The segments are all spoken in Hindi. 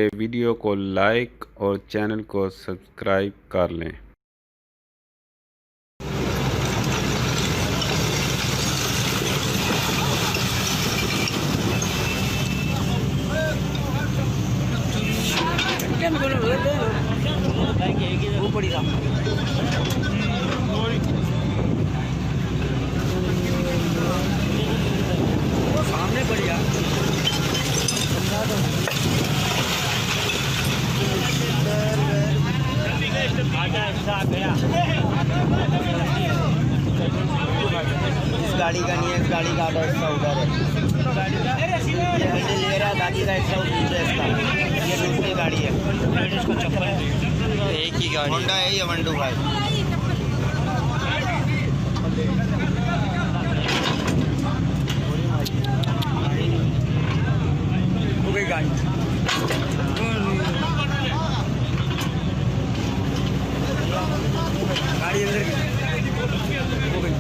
वीडियो को लाइक और चैनल को सब्सक्राइब कर लें। सामने बढ़िया इस गाड़ी का नहीं है, इस गाड़ी का आधा हिस्सा उधर है। ये ले रहा दादी का हिस्सा दूसरा हिस्सा, ये दूसरी गाड़ी है। इसको चप्पल है, एक ही गाड़ी होंडा है ये 125। हो गई गाड़ी गाड़ी अंदर हो गई।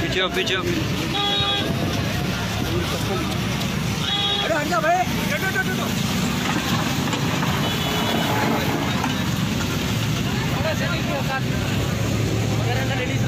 पीछे पीछे अरे हट भाई, लेडीज